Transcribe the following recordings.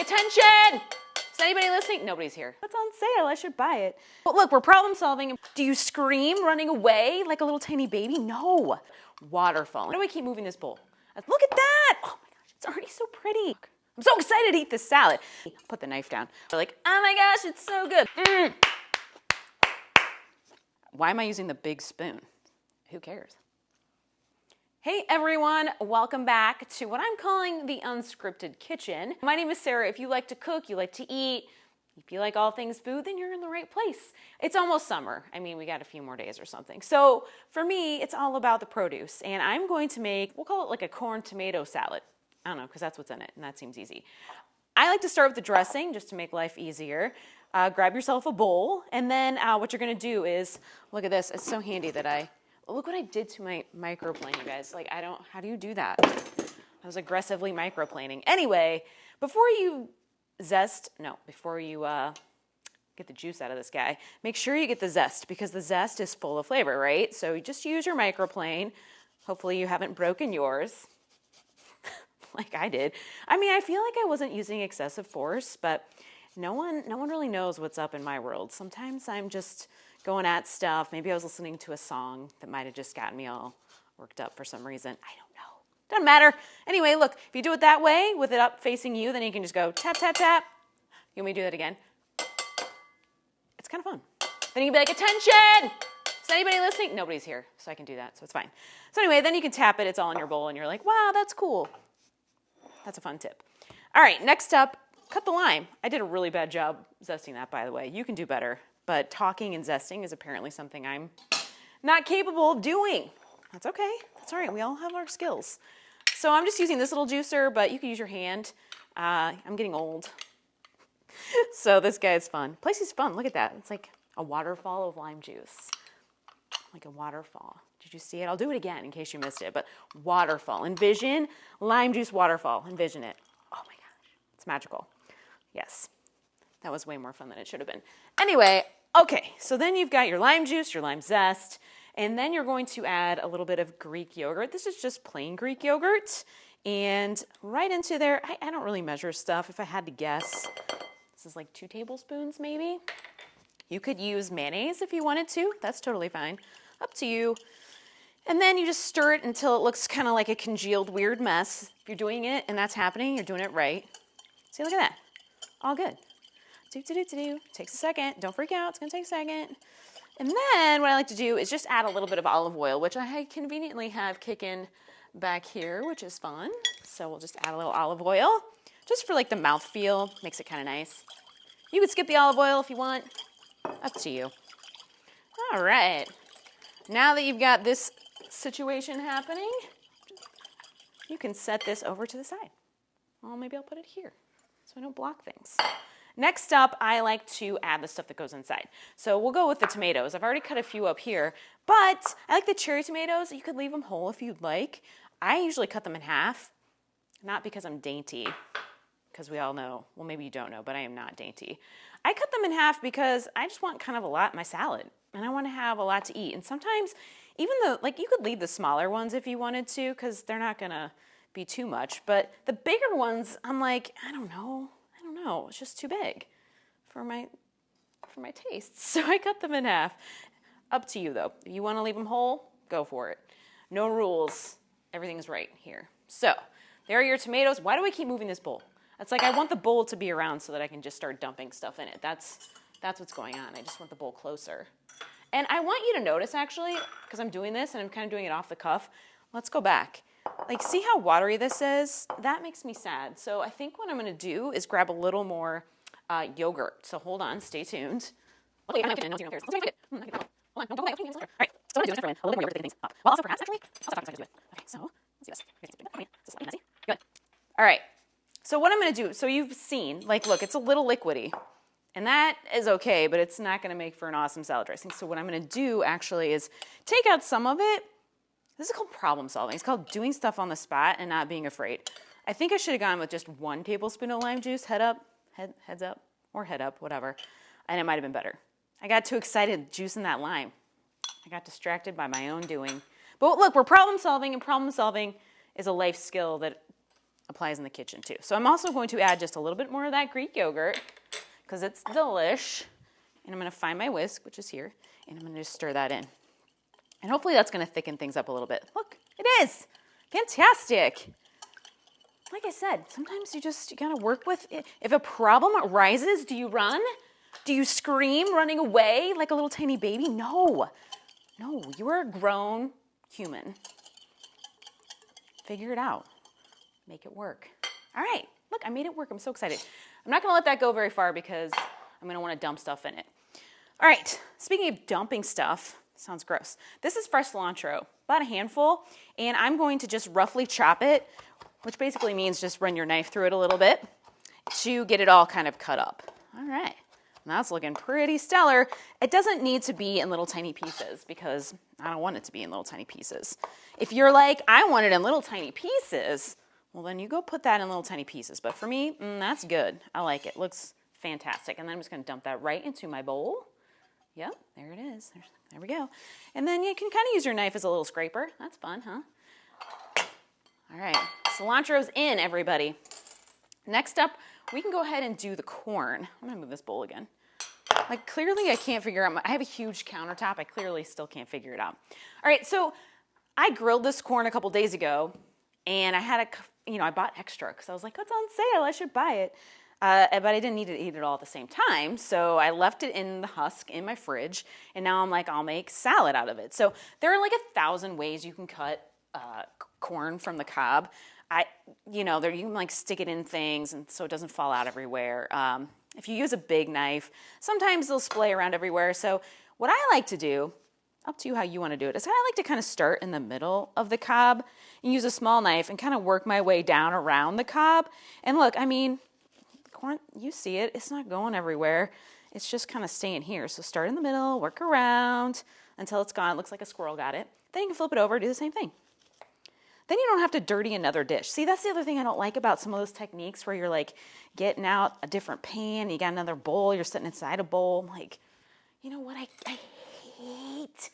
attention? Is anybody listening? Nobody's here. That's on sale, I should buy it. But look, we're problem solving. Do you scream running away like a little tiny baby? No. Waterfall. Why do I keep moving this bowl? Look at that. Oh my gosh, it's already so pretty. I'm so excited to eat this salad. Put the knife down. They're like, oh my gosh, it's so good. Why am I using the big spoon? Who cares? Hey everyone, welcome back to what I'm calling the Unscripted Kitchen. My name is Sarah. If you like to cook, you like to eat, if you like all things food, then you're in the right place. It's almost summer. I mean, we got a few more days or something. So for me, it's all about the produce. And I'm going to make, we'll call it like a corn tomato salad. I don't know, because that's what's in it, and that seems easy. I like to start with the dressing just to make life easier. Grab yourself a bowl, and then what you're gonna do is, look at this, it's so handy that look what I did to my microplane, you guys. Like, how do you do that? I was aggressively microplaning. Anyway, before you get the juice out of this guy, make sure you get the zest, because the zest is full of flavor, right? So you just use your microplane. Hopefully you haven't broken yours like I did. I mean, I feel like I wasn't using excessive force, but no one really knows what's up in my world. Sometimes I'm just going at stuff. Maybe I was listening to a song that might have just gotten me all worked up for some reason. I don't know. Doesn't matter. Anyway, look, if you do it that way, with it up facing you, then you can just go tap, tap, tap. You want me to do that again? It's kind of fun. Then you can be like, attention! Is anybody listening? Nobody's here, so I can do that, so it's fine. So anyway, then you can tap it. It's all in your bowl, and you're like, wow, that's cool. That's a fun tip. All right, next up, cut the lime. I did a really bad job zesting that, by the way. You can do better. But talking and zesting is apparently something I'm not capable of doing. That's okay. That's all right. We all have our skills. So I'm just using this little juicer, but you can use your hand. I'm getting old. So this guy is fun. Place is fun. Look at that. It's like a waterfall of lime juice. Like a waterfall. Did you see it? I'll do it again in case you missed it. But waterfall. Envision lime juice waterfall. Envision it. Oh my gosh. It's magical. Yes. That was way more fun than it should have been. Anyway, okay, so then you've got your lime juice, your lime zest, and then you're going to add a little bit of Greek yogurt. This is just plain Greek yogurt. And right into there, I don't really measure stuff. If I had to guess, this is like 2 tablespoons maybe. You could use mayonnaise if you wanted to. That's totally fine. Up to you. And then you just stir it until it looks kind of like a congealed weird mess. If you're doing it and that's happening, you're doing it right. See, look at that. All good. Takes a second. Don't freak out. It's going to take a second. And then what I like to do is just add a little bit of olive oil, which I conveniently have kicking back here, which is fun. So we'll just add a little olive oil just for like the mouthfeel. Makes it kind of nice. You could skip the olive oil if you want. Up to you. All right. Now that you've got this situation happening, you can set this over to the side. Well, maybe I'll put it here so I don't block things. Next up, I like to add the stuff that goes inside. So we'll go with the tomatoes. I've already cut a few up here, but I like the cherry tomatoes. You could leave them whole if you'd like. I usually cut them in half, not because I'm dainty, because we all know, well, maybe you don't know, but I am not dainty. I cut them in half because I just want kind of a lot in my salad, and I want to have a lot to eat. And sometimes, even though, like, you could leave the smaller ones if you wanted to, because they're not going to be too much. But the bigger ones, I'm like, I don't know. It's just too big for my tastes. So I cut them in half. Up to you though. If you want to leave them whole, go for it. No rules. Everything's right here. So there are your tomatoes. Why do I keep moving this bowl? It's like I want the bowl to be around so that I can just start dumping stuff in it. That's what's going on. I just want the bowl closer. And I want you to notice actually, because I'm doing this and I'm kind of doing it off the cuff. Let's go back. Like, see how watery this is? That makes me sad. So I think what I'm going to do is grab a little more yogurt. So hold on, stay tuned. Okay, I'm not getting it. All right, so what I'm going to do is a little more yogurt to things up. Well, also perhaps, actually, I'll talk about it. Okay, so let's do this. Okay, it's slightly messy. Good. All right, so what I'm going to do, so you've seen, like, look, it's a little liquidy. And that is okay, but it's not going to make for an awesome salad dressing. So what I'm going to do, actually, is take out some of it. This is called problem solving. It's called doing stuff on the spot and not being afraid. I think I should have gone with just 1 tablespoon of lime juice, heads up, or head up, whatever, and it might have been better. I got too excited juicing that lime. I got distracted by my own doing. But look, we're problem solving, and problem solving is a life skill that applies in the kitchen too. So I'm also going to add just a little bit more of that Greek yogurt because it's delish. And I'm going to find my whisk, which is here, and I'm going to just stir that in. And hopefully that's going to thicken things up a little bit. Look, it is. Fantastic. Like I said, sometimes you got to work with it. If a problem arises, do you run? Do you scream running away like a little tiny baby? No. No, you are a grown human. Figure it out. Make it work. All right. Look, I made it work. I'm so excited. I'm not going to let that go very far because I'm going to want to dump stuff in it. All right. Speaking of dumping stuff, sounds gross. This is fresh cilantro, about a handful, and I'm going to just roughly chop it, which basically means just run your knife through it a little bit to get it all kind of cut up. All right. That's looking pretty stellar. It doesn't need to be in little tiny pieces because I don't want it to be in little tiny pieces. If you're like, I want it in little tiny pieces, well then you go put that in little tiny pieces. But for me, that's good. I like it. Looks fantastic. And then I'm just going to dump that right into my bowl. Yep, there it is. There we go. And then you can kind of use your knife as a little scraper. That's fun, huh? All right, cilantro's in, everybody. Next up, we can go ahead and do the corn. I'm going to move this bowl again. Like, clearly I can't figure out, I have a huge countertop. I clearly still can't figure it out. All right, so I grilled this corn a couple days ago, and I had I bought extra because I was like, oh, it's on sale, I should buy it. But I didn't need to eat it all at the same time, so I left it in the husk in my fridge, and now I'm like, I'll make salad out of it. So there are like 1,000 ways you can cut corn from the cob. You can like stick it in things and so it doesn't fall out everywhere. If you use a big knife, sometimes they'll splay around everywhere. So what I like to do, up to you how you want to do it, is I like to kind of start in the middle of the cob and use a small knife and kind of work my way down around the cob. And look, I mean, corn, you see it, it's not going everywhere. It's just kind of staying here. So start in the middle, work around until it's gone. It looks like a squirrel got it. Then you can flip it over, do the same thing. Then you don't have to dirty another dish. See, that's the other thing I don't like about some of those techniques where you're like getting out a different pan, you got another bowl, you're sitting inside a bowl. I'm like, you know what? I hate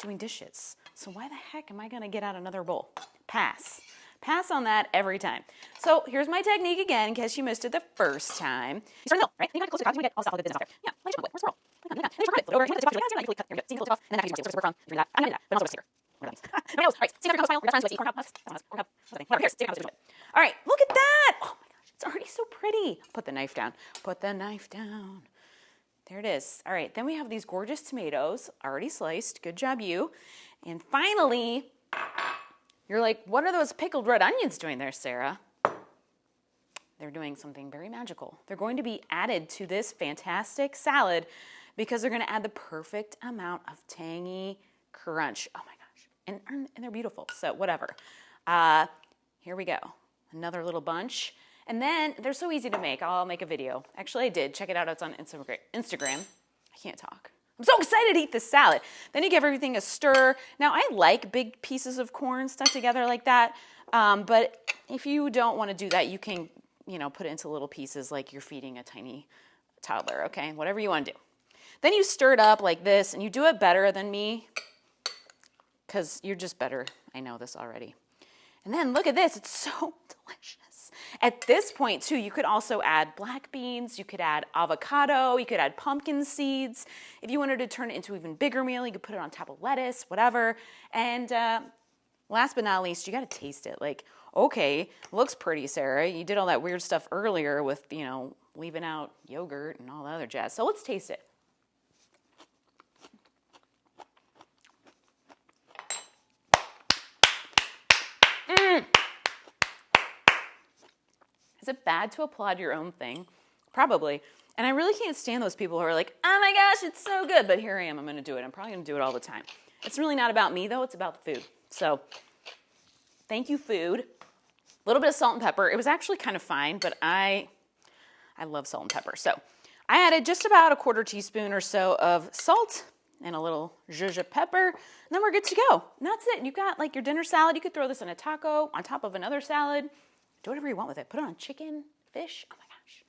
doing dishes. So why the heck am I going to get out another bowl? Pass. Pass on that every time. So here's my technique again in case you missed it the first time. You start in the middle, right? Then you got to close your cob. You get all the stuff, all the business out there. Yeah, like chocolate. Where's the roll? Then you flip it over. You flip it over. You cut. Here we go. See, a little tough. And then I can use my scissors to work from. You're doing that. I'm going to do that, but also here. All right, same cover file. We're not trying to eat corn cob. Corn cob. Whatever. Here's same cob. All right, look at that. Oh my gosh, it's already so pretty. Put the knife down. Put the knife down. There it is. All right, then we have these gorgeous tomatoes already sliced. Good job, you. And finally, you're like, what are those pickled red onions doing there, Sarah? They're doing something very magical. They're going to be added to this fantastic salad because they're going to add the perfect amount of tangy crunch. Oh my gosh. And they're beautiful. So whatever. Here we go. Another little bunch. And then they're so easy to make. I'll make a video. Actually, I did. Check it out. It's on Instagram. I can't talk. I'm so excited to eat this salad. Then you give everything a stir. Now, I like big pieces of corn stuck together like that. But if you don't want to do that, you can, put it into little pieces like you're feeding a tiny toddler, okay? Whatever you want to do. Then you stir it up like this, and you do it better than me because you're just better. I know this already. And then look at this. It's so delicious. At this point, too, you could also add black beans. You could add avocado. You could add pumpkin seeds. If you wanted to turn it into an even bigger meal, you could put it on top of lettuce, whatever. And last but not least, you got to taste it. Like, okay, looks pretty, Sarah. You did all that weird stuff earlier with, leaving out yogurt and all the other jazz. So let's taste it. Is it bad to applaud your own thing? Probably. And I really can't stand those people who are like, oh my gosh, it's so good. But here I am. I'm going to do it. I'm probably going to do it all the time. It's really not about me, though. It's about the food. So thank you, food. A little bit of salt and pepper. It was actually kind of fine, but I love salt and pepper. So I added just about a 1/4 teaspoon or so of salt and a little zhuzh pepper. And then we're good to go. And that's it. You've got like your dinner salad. You could throw this in a taco on top of another salad. Do whatever you want with it. Put it on chicken, fish. Oh my gosh.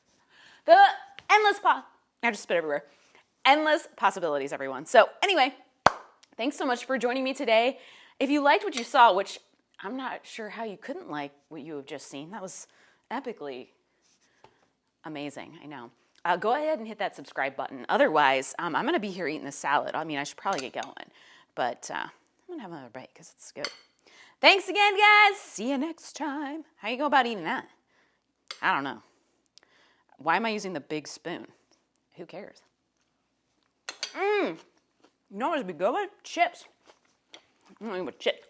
The endless I just spit everywhere. Endless possibilities, everyone. So anyway, thanks so much for joining me today. If you liked what you saw, which I'm not sure how you couldn't like what you have just seen. That was epically amazing, I know. Go ahead and hit that subscribe button. Otherwise, I'm going to be here eating this salad. I mean, I should probably get going. But I'm going to have another bite because it's good. Thanks again, guys. See you next time. How you go about eating that? I don't know. Why am I using the big spoon? Who cares? You know what would be good with? Chips. I'm going to eat with chips.